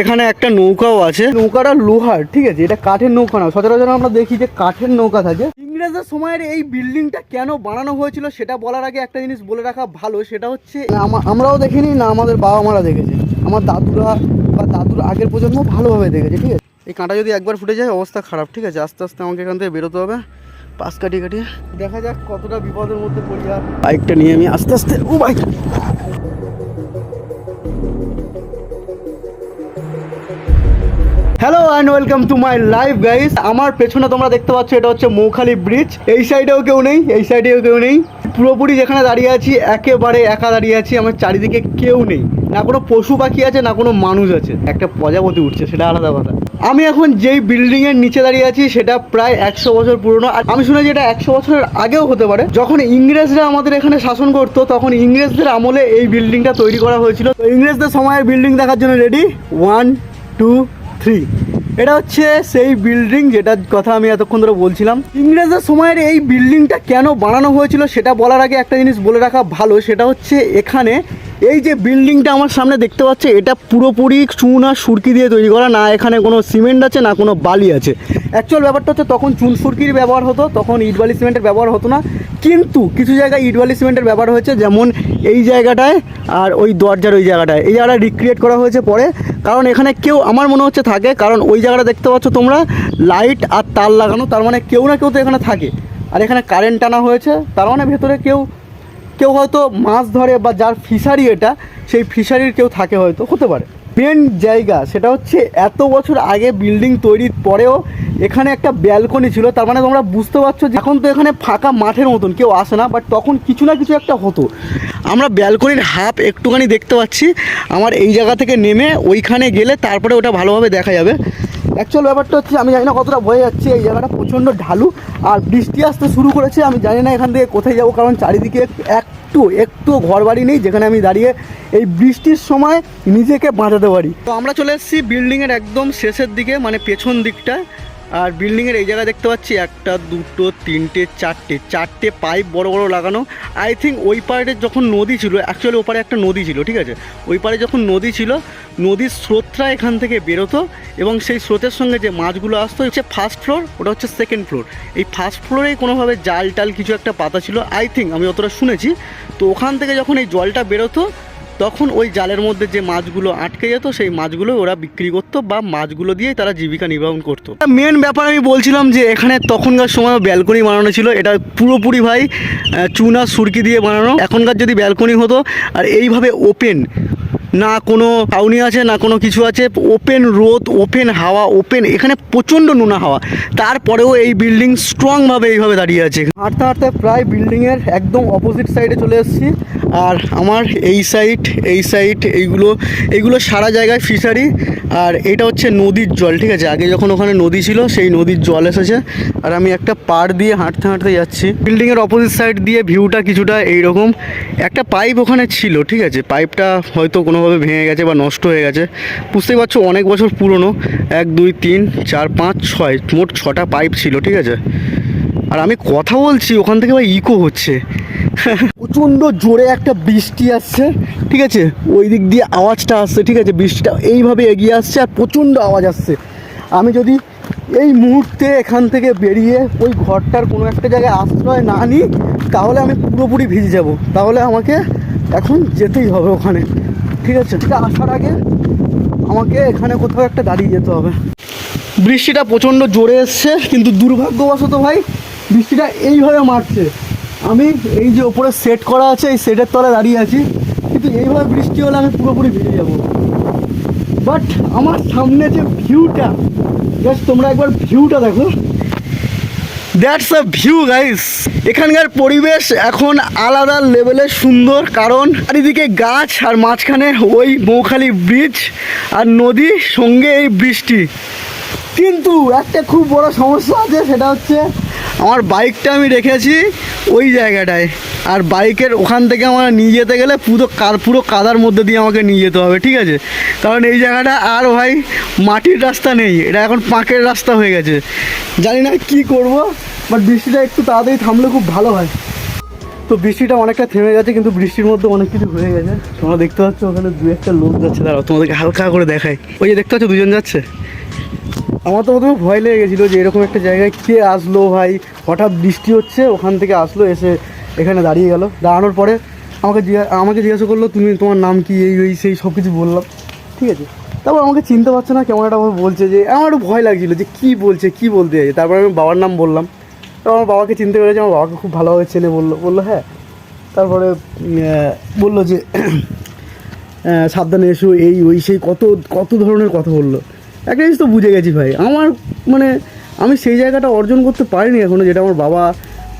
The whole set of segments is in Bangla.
এখানে একটা নৌকাও আছে, নৌকাটা লোহার, ঠিক আছে, এটা কাঠের নৌকা না। সচরাচর আমরা দেখি যে কাঠের নৌকা থাকে। ইংরেজদের সময়ের এই বিল্ডিংটা কেন বানানো হয়েছিল সেটা বলার আগে একটা জিনিস বলে রাখা ভালো, সেটা হচ্ছে আমরাও দেখিনি না, আমাদের বাবা মারা দেখেছে, আমার দাদুরা বা দাদুর আগের প্রজন্ম ভালোভাবে দেখেছে, ঠিক আছে। এই কাঁটা যদি একবার ফুটে যায় অবস্থা খারাপ, ঠিক আছে। আস্তে আস্তে আমাকে এখান থেকে বেরোতে হবে, পাশ কাটিয়ে কাটিয়ে। দেখা যাক কতটা বিপদের মধ্যে পড়ি। আর বাইকটা নিয়ে আমি আস্তে আস্তে, ও bike, hello and welcome to my live guys. আমার পেছনে তোমরা দেখতে পাচ্ছ এটা হচ্ছে মৌখালি ব্রিজ। এই সাইডেও কেউ নেই, এই সাইডেও কেউ নেই, পুরোপুরি যেখানে দাঁড়িয়ে আছি একেবারে একা দাঁড়িয়ে আছি। আমার চারিদিকে কেউ নেই, না কোনো পশু পাখি আছে না কোনো মানুষ আছে। একটা প্রজাপতি উঠছে, সেটা আলাদা কথা। আমি এখন যেই বিল্ডিং এর নিচে দাঁড়িয়ে আছি সেটা প্রায় 100 বছর পুরনো। আর আমি শুনেছি এটা 100 বছরের আগেও হতে পারে। যখন ইংরেজরা আমাদের এখানে শাসন করতো তখন ইংরেজদের আমলে এই বিল্ডিংটা তৈরি করা হয়েছিল। তো ইংরেজদের সময়ের বিল্ডিং দেখার জন্য রেডি, 1 2 3। এটা হচ্ছে সেই বিল্ডিং যেটার কথা আমি এতক্ষণ ধরে বলছিলাম। ইংরেজদের সময়ের এই বিল্ডিংটা কেন বানানো হয়েছিল সেটা বলার আগে একটা জিনিস বলে রাখা ভালো, সেটা হচ্ছে এখানে এই যে বিল্ডিংটা আমার সামনে দেখতে পাচ্ছে এটা পুরোপুরি চুন আর সুরকি দিয়ে তৈরি করা, না এখানে কোনো সিমেন্ট আছে না কোনো বালি আছে। অ্যাকচুয়াল ব্যাপারটা হচ্ছে তখন চুন সুরকির ব্যবহার হতো, তখন ইট বালি সিমেন্টের ব্যবহার হতো না। কিন্তু কিছু জায়গায় ইট বালি সিমেন্টের ব্যবহার হয়েছে, যেমন এই জায়গাটায় আর ওই দরজার ওই জায়গাটায়। এই জায়গাটা রিক্রিয়েট করা হয়েছে পরে, কারণ এখানে কেউ আমার মনে হচ্ছে থাকে, কারণ ওই জায়গাটা দেখতে পাচ্ছ তোমরা লাইট আর তার লাগানো, তার মানে কেউ না কেউ তো এখানে থাকে। আর এখানে কারেন্ট টানা হয়েছে, তার মানে ভেতরে কেউ হয়তো মাছ ধরে, বা যার ফিশারি এটা, সেই ফিশারির কেউ থাকে, হয়তো হতে পারে। মেন জায়গা সেটা হচ্ছে এত বছর আগে বিল্ডিং তৈরির পরেও এখানে একটা ব্যালকনি ছিল। তার মানে তোমরা বুঝতে পারছো যে এখন তো এখানে ফাঁকা মাঠের মতন, কেউ আসে না, বাট তখন কিছু না কিছু একটা হতো। আমরা ব্যালকনির হাফ একটুখানি দেখতে পাচ্ছি। আমার এই জায়গা থেকে নেমে ওইখানে গেলে তারপরে ওটা ভালোভাবে দেখা যাবে। অ্যাকচুয়াল ব্যাপারটা হচ্ছে আমি জানি না কতটা বয়ে যাচ্ছে, এই জায়গাটা প্রচণ্ড ঢালু আর বৃষ্টি আসতে শুরু করেছে। আমি জানি না এখান থেকে কোথায় যাবো, কারণ চারিদিকে একটু ঘর বাড়ি নেই যেখানে আমি দাঁড়িয়ে এই বৃষ্টির সময় নিজেকে বাঁচাতে পারি। তো আমরা চলে এসেছি বিল্ডিংয়ের একদম শেষের দিকে, মানে পেছন দিকটা। আর বিল্ডিংয়ের এই জায়গায় দেখতে পাচ্ছি 1 2 3 4টে পাইপ বড় বড় লাগানো। আই থিঙ্ক ওই পাড়ে যখন নদী ছিল, অ্যাকচুয়ালি ওপারে একটা নদী ছিল, ঠিক আছে, ওই পাড়ে যখন নদী ছিল, নদীর স্রোতটা এখান থেকে বেরোতো এবং সেই স্রোতের সঙ্গে যে মাছগুলো আসতো হচ্ছে ফার্স্ট ফ্লোর, ওটা হচ্ছে সেকেন্ড ফ্লোর। এই ফার্স্ট ফ্লোরেই কোনোভাবে জাল টাল কিছু একটা পাতা ছিল, আই থিঙ্ক, আমি অতটা শুনেছি। তো ওখান থেকে যখন এই জলটা বেরোতো তখন ওই জালের মধ্যে যে মাছগুলো আটকে যেত সেই মাছগুলো ওরা বিক্রি করতো, বা মাছগুলো দিয়েই তারা জীবিকা নির্বাহ করতো। মেন ব্যাপার আমি বলছিলাম যে এখানে তখনকার সময় ব্যালকনি বানানো ছিল, এটা পুরোপুরি ভাই চুনা সুরকি দিয়ে বানানো। এখনকার যদি ব্যালকনি হতো আর এইভাবে ওপেন, না কোনো ছাউনি আছে না কোনো কিছু আছে, ওপেন রোদ, ওপেন হাওয়া, ওপেন, এখানে প্রচণ্ড নোনা হাওয়া, তারপরেও এই বিল্ডিং স্ট্রংভাবে এইভাবে দাঁড়িয়ে আছে। হাঁটতে হাঁটতে প্রায় বিল্ডিংয়ের একদম অপোজিট সাইডে চলে এসেছি। আর আমার এই সাইড এইগুলো সারা জায়গায় ফিশারি। আর এটা হচ্ছে নদীর জল, ঠিক আছে, আগে যখন ওখানে নদী ছিল সেই নদীর জল এসেছে। আর আমি একটা পাড় দিয়ে হাঁটতে হাঁটতে যাচ্ছি। বিল্ডিংয়ের অপোজিট সাইড দিয়ে ভিউটা কিছুটা এইরকম। একটা পাইপ ওখানে ছিল, ঠিক আছে, পাইপটা হয়তো কোনোভাবে ভেঙে গেছে বা নষ্ট হয়ে গেছে, বুঝতেই পারছো অনেক বছর পুরনো। 1 2 3 4 5 6 মোট 6টা পাইপ ছিল, ঠিক আছে। আর আমি কথা বলছি ওখান থেকে ভাই ইকো হচ্ছে। প্রচণ্ড জোরে একটা বৃষ্টি আসছে, ঠিক আছে, ওই দিক দিয়ে আওয়াজটা আসছে, ঠিক আছে, বৃষ্টিটা এইভাবে এগিয়ে আসছে আর প্রচণ্ড আওয়াজ আসছে। আমি যদি এই মুহূর্তে এখান থেকে বেরিয়ে ওই ঘরটার কোনো একটা জায়গায় আশ্রয় না নিই তাহলে আমি পুরোপুরি ভিজে যাব। তাহলে আমাকে এখন যেতেই হবে ওখানে, ঠিক আছে। এটা আসার আগে আমাকে এখানে কোথাও একটা দাঁড়িয়ে যেতে হবে। বৃষ্টিটা প্রচণ্ড জোরে এসছে, কিন্তু দুর্ভাগ্যবশত ভাই বৃষ্টিটা এইভাবে মারছে। আমি এই যে ওপরে সেট করা আছে এই সেটের তলায় দাঁড়িয়ে আছি, কিন্তু এইভাবে বৃষ্টি হলে আমি পুরোপুরি ভিজে যাব। বাট আমার সামনে যে ভিউটা, জাস্ট তোমরা একবার ভিউটা দেখো, দ্যাটস আ ভিউ গাইস। এখানকার পরিবেশ এখন আলাদা লেভেলের সুন্দর, কারণ চারিদিকে গাছ আর মাঝখানে ওই মৌখালি ব্রিজ আর নদী, সঙ্গে এই বৃষ্টি। কিন্তু একটা খুব বড় সমস্যা আছে, সেটা হচ্ছে আমার বাইকটা আমি রেখেছি ওই জায়গাটায়, আর বাইকের ওখান থেকে আমার নিয়ে যেতে গেলে পুরো কাদার মধ্যে দিয়ে আমাকে নিয়ে যেতে হবে, ঠিক আছে, কারণ এই জায়গাটা আর ভাই মাটির রাস্তা নেই, এটা এখন পাঁকের রাস্তা হয়ে গেছে। জানি না কি করব, বাট বৃষ্টিটা একটু তাড়াতাড়ি থামলে খুব ভালো হয়। তো বৃষ্টিটা অনেকটা থেমে গেছে, কিন্তু বৃষ্টির মধ্যে অনেক কিছু হয়ে গেছে। তোমরা দেখতে পাচ্ছ ওখানে দু একটা লোক যাচ্ছে, দাঁড়াও তোমাদেরকে হালকা করে দেখায়। ওই যে দেখতে পাচ্ছ দুজন যাচ্ছে। আমার তো প্রথমে ভয় লেগে গেছিলো যে এরকম একটা জায়গায় কে আসলো ভাই, হঠাৎ বৃষ্টি হচ্ছে, ওখান থেকে আসলো, এসে এখানে দাঁড়িয়ে গেল। দাঁড়ানোর পরে আমাকে জিজ্ঞাসা করলো তুমি তোমার নাম কি, এই সেই সব কিছু বললাম, ঠিক আছে। তারপর আমাকে চিনতে পারছে না, কেমন একটা বলছে, যে আমার একটু ভয় লাগছিলো যে কী বলছে, কী বলতে চাইছে। তারপরে আমি বাবার নাম বললাম, তো আমার বাবাকে চিনতে পেরেছে, আমার বাবাকে খুব ভালোভাবে চেনে, বললো হ্যাঁ। তারপরে বললো যে সাবধানে এসো, এই ওই সেই কত কত ধরনের কথা বললো। একটা জিনিস তো বুঝে গেছি ভাই, আমার মানে আমি সেই জায়গাটা অর্জন করতে পারিনি এখনও, যেটা আমার বাবা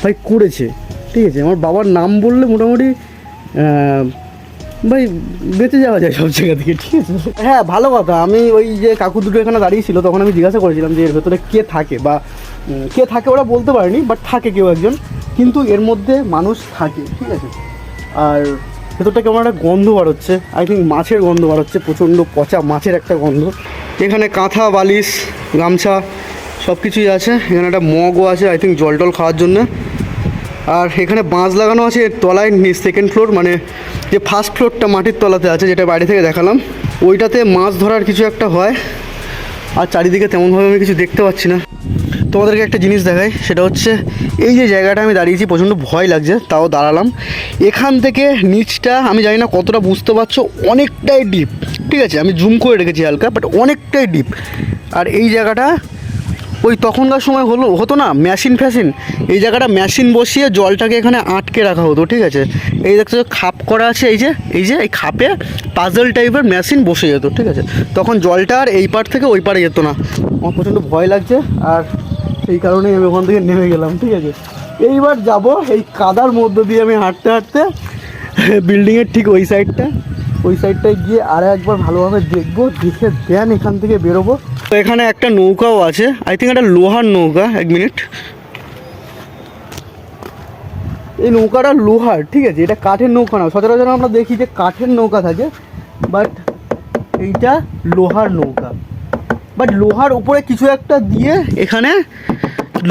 ভাই করেছে, ঠিক আছে। আমার বাবার নাম বললে মোটামুটি ভাই বেঁচে যাওয়া যায় সব জায়গা থেকে, ঠিক আছে। হ্যাঁ ভালো কথা, আমি ওই যে কাকু দুটো এখানে দাঁড়িয়েছিল, তখন আমি জিজ্ঞাসা করেছিলাম যে এর ভেতরে কে থাকে, বা কে থাকে ওরা বলতে পারেনি, বাট থাকে কেউ একজন, কিন্তু এর মধ্যে মানুষ থাকে, ঠিক আছে। আর ভেতরটা কেমন একটা গন্ধ বার হচ্ছে, আই থিঙ্ক মাছের গন্ধ বার হচ্ছে, প্রচণ্ড পচা মাছের একটা গন্ধ। এখানে কাঁথা, বালিশ, গামছা সব কিছুই আছে। এখানে একটা মগও আছে, আই থিঙ্ক জল টল খাওয়ার জন্য। আর এখানে বাঁশ লাগানো আছে এর তলায়, সেকেন্ড ফ্লোর, মানে যে ফার্স্ট ফ্লোরটা মাটির তলাতে আছে, যেটা বাইরে থেকে দেখালাম, ওইটাতে মাছ ধরার কিছু একটা হয়। আর চারিদিকে তেমনভাবে আমি কিছু দেখতে পাচ্ছি না। তোমাদেরকে একটা জিনিস দেখাই, সেটা হচ্ছে এই যে জায়গাটা আমি দাঁড়িয়েছি, প্রচণ্ড ভয় লাগছে, তাও দাঁড়ালাম। এখান থেকে নিচটা আমি জানি না কতটা বুঝতে পারছো, অনেকটাই ডিপ, ঠিক আছে। আমি জুম করে রেখেছি হালকা, বাট অনেকটাই ডিপ। আর এই জায়গাটা ওই তখনকার সময় হতো না মেশিন ফ্যাশিন, এই জায়গাটা মেশিন বসিয়ে জলটাকে এখানে আটকে রাখা হতো, ঠিক আছে। এই দেখছো খাপ করা আছে, এই খাপে পাজল টাইপের মেশিন বসে যেত, ঠিক আছে। তখন জলটা আর এই পার থেকে ওই পারে যেত না। আমার প্রচণ্ড ভয় লাগছে, আর সেই কারণেই আমি ওখান থেকে নেমে গেলাম, ঠিক আছে। এইবার যাব এই কাদার মধ্য দিয়ে আমি হাঁটতে হাঁটতে বিল্ডিংয়ের ঠিক ওই সাইডটায় গিয়ে আর একবার ভালোভাবে দেখবো, দেখে দেন এখান থেকে বেরোবো। তো এখানে একটা নৌকাও আছে, আই থিঙ্ক একটা লোহার নৌকা। এক মিনিট, এই নৌকাটা লোহার, ঠিক আছে, এটা কাঠের নৌকা না। সচরাচর আমরা দেখি যে কাঠের নৌকা থাকে, বাট এইটা লোহার নৌকা। বাট লোহার উপরে কিছু একটা দিয়ে, এখানে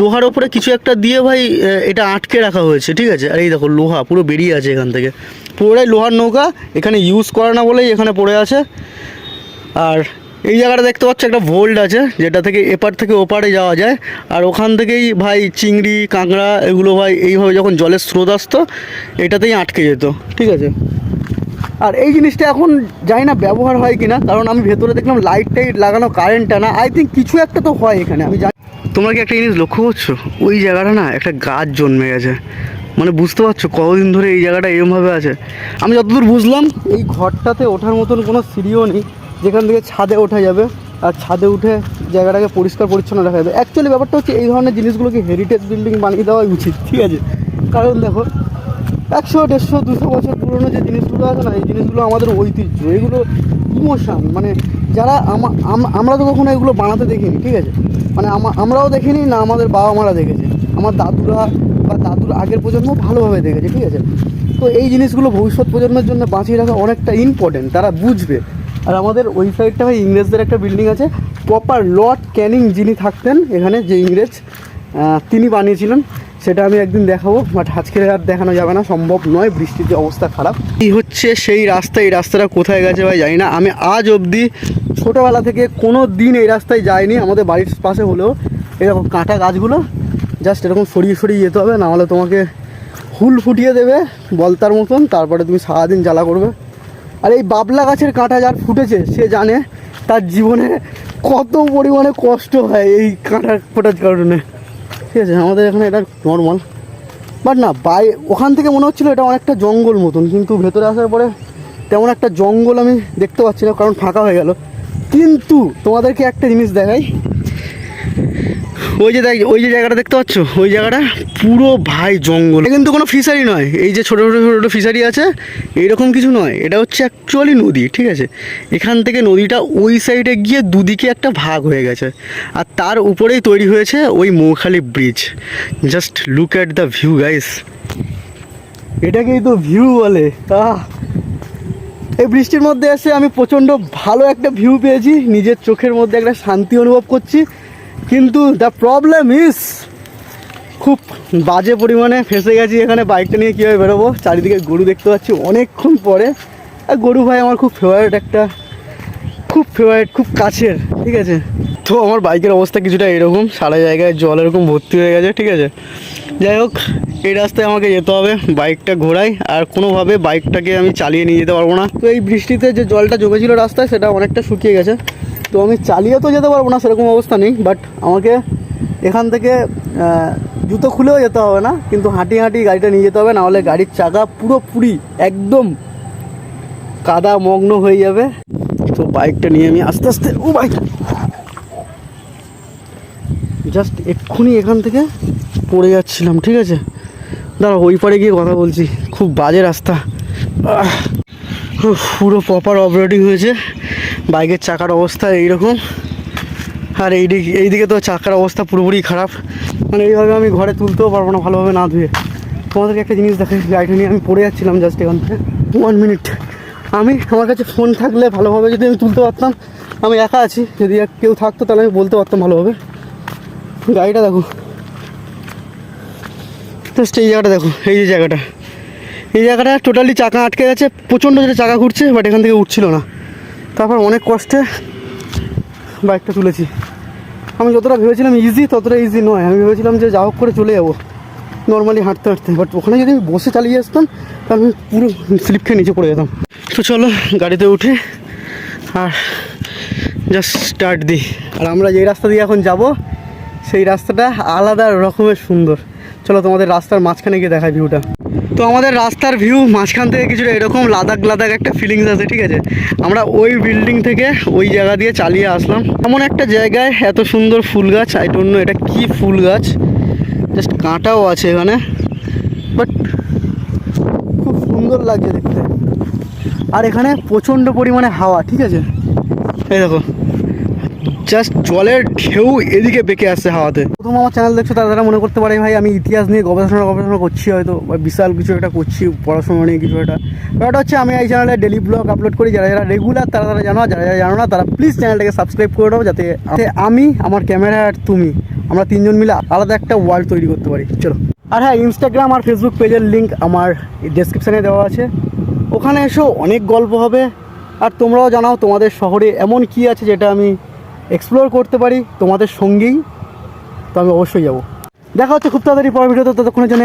লোহার উপরে কিছু একটা দিয়ে ভাই এটা আটকে রাখা হয়েছে, ঠিক আছে। আর এই দেখো লোহা পুরো বেরিয়ে আছে এখান থেকে, পুরোটাই লোহার নৌকা। এখানে ইউজ করে না বলেই এখানে পড়ে আছে। আর এই জায়গাটা দেখতে পাচ্ছ একটা ভোল্ট আছে, যেটা থেকে এপার থেকে ওপারে যাওয়া যায়। আর ওখান থেকেই ভাই চিংড়ি, কাঁকড়া এগুলো ভাই এইভাবে যখন জলের স্রোত আসতো, এটাতেই আটকে যেত, ঠিক আছে। আর এই জিনিসটা এখন জানি না ব্যবহার হয় কি না, কারণ আমি ভেতরে দেখলাম লাইট টাইট লাগানো, কারেন্ট টানা, আই থিঙ্ক কিছু একটা তো হয় এখানে, আমি জানি। তোমরা কি একটা জিনিস লক্ষ্য করছো, ওই জায়গাটা না একটা গাছ জন্মে গেছে, মানে বুঝতে পারছো কতদিন ধরে এই জায়গাটা এরমভাবে আছে। আমি যতদূর বুঝলাম এই ঘরটাতে ওঠার মতন কোনো সিঁড়িও নেই, যেখান থেকে ছাদে ওঠা যাবে, আর ছাদে উঠে জায়গাটাকে পরিষ্কার পরিচ্ছন্ন রাখা যাবে। অ্যাকচুয়ালি ব্যাপারটা হচ্ছে এই ধরনের জিনিসগুলোকে হেরিটেজ বিল্ডিং বানিয়ে দেওয়াই উচিত, ঠিক আছে। কারণ দেখো 100, 150, 200 বছর পুরনো যে জিনিসগুলো আছে না, এই জিনিসগুলো আমাদের ঐতিহ্য, এগুলো ইমোশান। মানে যারা আমরা তো কখনো এগুলো বানাতে দেখিনি, ঠিক আছে। মানে আমরাও দেখিনি না, আমাদের বাবা মারা দেখেছে, আমার দাদুরা বা দাদুর আগের প্রজন্ম ভালোভাবে দেখেছে, ঠিক আছে। তো এই জিনিসগুলো ভবিষ্যৎ প্রজন্মের জন্য বাঁচিয়ে রাখা অনেকটা ইম্পর্টেন্ট, তারা বুঝবে। আর আমাদের ওই সাইডটা ভাই ইংরেজদের একটা বিল্ডিং আছে, প্রপার লর্ড ক্যানিং যিনি থাকতেন এখানে, যে ইংরেজ, তিনি বানিয়েছিলেন। সেটা আমি একদিন দেখাবো, বাট আজকে আর দেখানো যাবে না, সম্ভব নয়, বৃষ্টিতে অবস্থা খারাপ। এই হচ্ছে সেই রাস্তা, এই রাস্তাটা কোথায় গেছে ভাই জানি না। আমি আজ অবধি ছোটোবেলা থেকে কোনো দিন এই রাস্তায় যাইনি, আমাদের বাড়ির পাশে হলেও। এরকম কাঁটা গাছগুলো জাস্ট এরকম সরিয়ে সরিয়ে যেতে হবে, নাহলে তোমাকে হুল ফুটিয়ে দেবে বলতার মতন, তারপরে তুমি সারাদিন জ্বালা করবে। আর এই বাবলা গাছের কাঁটা যার ফুটেছে সে জানে তার জীবনে কত পরিমাণে কষ্ট হয় এই কাঁটা ফোটার কারণে, ঠিক আছে। আমাদের এখানে এটা নর্মাল, বাট না ওখান থেকে মনে হচ্ছিলো এটা অনেকটা জঙ্গল মতন, কিন্তু ভেতরে আসার পরে তেমন একটা জঙ্গল আমি দেখতে পাচ্ছি না, কারণ ফাঁকা হয়ে গেল। কিন্তু তোমাদেরকে একটা জিনিস দেখাই, ওই যে জায়গাটা দেখতে পাচ্ছ, ওই জায়গাটা পুরো ভাই জঙ্গল, কিন্তু কোনো ফিশারি নয়। এই যে ছোটো ছোটো ছোটো ছোটো ফিশারি আছে এইরকম কিছু নয়, এটা হচ্ছে অ্যাকচুয়ালি নদী, ঠিক আছে। এখান থেকে নদীটা ওই সাইডে গিয়ে দুদিকে একটা ভাগ হয়ে গেছে, আর তার উপরেই তৈরি হয়েছে ওই Moukhali bridge. Just look at the view guys, এটাকেই তো ভিউ বলে। এই বৃষ্টির মধ্যে এসে আমি প্রচণ্ড ভালো একটা ভিউ পেয়েছি, নিজের চোখের মধ্যে একটা শান্তি অনুভব করছি। কিন্তু দ্য প্রবলেম ইজ খুব বাজে পরিমাণে ফেঁসে গেছি এখানে। বাইকটা নিয়ে কীভাবে বেরোবো, চারিদিকে গরু দেখতে পাচ্ছি অনেকক্ষণ পরে। আর গরু ভাই আমার খুব ফেভারিট, খুব ফেভারিট, খুব কাছের, ঠিক আছে। তো আমার বাইকের অবস্থা কিছুটা এরকম, সারা জায়গায় জল এরকম ভর্তি হয়ে গেছে, ঠিক আছে। যাই হোক, এই রাস্তায় আমাকে যেতে হবে, বাইকটা ঘোরাই। আর কোনোভাবে বাইকটাকে আমি চালিয়ে নিয়ে যেতে পারবো না। তো এই বৃষ্টিতে যে জলটা জমেছিল রাস্তায় সেটা অনেকটা শুকিয়ে গেছে, তো আমি চালিয়ে তো যেতে পারবো না, সেরকম অবস্থা নেই। বাট আমাকে এখান থেকে জুতো খুলেও যেতে হবে না, কিন্তু হাঁটিয়ে হাঁটিয়ে গাড়িটা নিয়ে যেতে হবে, নাহলে গাড়ির চাকা পুরোপুরি একদম কাদা মগ্ন হয়ে যাবে। তো বাইকটা নিয়ে আমি আস্তে আস্তে, ও বাইক জাস্ট এক্ষুনি এখান থেকে পড়ে যাচ্ছিলাম, ঠিক আছে। দাঁড়া, ওই পারে গিয়ে কথা বলছি। খুব বাজে রাস্তা, পুরো প্রপার অফরোডিং হয়েছে। বাইকের চাকার অবস্থা এইরকম, আর এইদিকে তো চাকার অবস্থা পুরোপুরি খারাপ। মানে এইভাবে আমি ঘরে তুলতেও পারবো না ভালোভাবে না ধুয়ে। তোমাদেরকে একটা জিনিস দেখাই, গাড়িটা নিয়ে আমি পড়ে যাচ্ছিলাম জাস্ট এখান থেকে। 1 মিনিট, আমার কাছে ফোন থাকলে ভালোভাবে যদি আমি তুলতে পারতাম। আমি একা আছি, যদি কেউ থাকতো তাহলে আমি বলতে পারতাম ভালোভাবে। গাড়িটা দেখো, জাস্ট এই জায়গাটা দেখো, এই জায়গাটা টোটালি চাকা আটকে গেছে, প্রচণ্ড যেটা চাকা ঘুরছে, বাট এখান থেকে উঠছিল না। তারপর অনেক কষ্টে বাইকটা তুলেছি। আমি যতটা ভেবেছিলাম ইজি, ততটা ইজি নয়। আমি ভেবেছিলাম যে যা হোক করে চলে যাবো নর্মালি হাঁটতে হাঁটতে, বাট ওখানে যদি আমি বসে চালিয়ে আসতাম তাহলে আমি পুরো স্লিপ খেয়ে নিচে পড়ে যেতাম। তো চলো গাড়িতে উঠে আর জাস্ট স্টার্ট দিই। আর আমরা যেই রাস্তা দিয়ে এখন যাব, সেই রাস্তাটা আলাদা রকমের সুন্দর। চলো তোমাদের রাস্তার মাঝখানে গিয়ে দেখাই ভিউটা। তো আমাদের রাস্তার ভিউ মাঝখান থেকে কিছুটা এরকম লাদাখ একটা ফিলিংস আছে, ঠিক আছে। আমরা ওই বিল্ডিং থেকে ওই জায়গা দিয়ে চালিয়ে আসলাম এমন একটা জায়গায়, এত সুন্দর ফুল গাছ। আই ডোন্ট নো এটা কি ফুল গাছ, জাস্ট কাঁটাও আছে এখানে, বাট খুব সুন্দর লাগছে দেখতে। আর এখানে প্রচণ্ড পরিমাণে হাওয়া, ঠিক আছে। এই দেখো, জাস্ট জলের ঢেউ এদিকে বেঁকে আসছে হাওয়াতে। প্রথম আমার চ্যানেল দেখছো তারা মনে করতে পারে ভাই আমি ইতিহাস নিয়ে গবেষণা করছি, হয়তো বিশাল কিছু একটা করছি, পড়াশোনা নিয়ে কিছু একটা। ব্যাপারটা হচ্ছে আমি এই চ্যানেলে ডেলি ব্লগ আপলোড করি। যারা রেগুলার তারা জানো, যারা জানো না তারা প্লিজ চ্যানেলটাকে সাবস্ক্রাইব করে দাও, যাতে আমি, আমার ক্যামেরা আর তুমি, আমরা তিনজন মিলে আলাদা একটা ওয়ার্ল্ড তৈরি করতে পারি। চলো। আর হ্যাঁ, ইনস্টাগ্রাম আর ফেসবুক পেজের লিঙ্ক আমার ডেসক্রিপশানে দেওয়া আছে, ওখানে এসো, অনেক গল্প হবে। আর তোমরাও জানাও তোমাদের শহরে এমন কি আছে যেটা আমি এক্সপ্লোর করতে পারি তোমাদের সঙ্গেই, তো আমি অবশ্যই যাব। দেখা হচ্ছে খুব তাড়াতাড়ি পরের ভিডিওতে, ততক্ষণের জন্য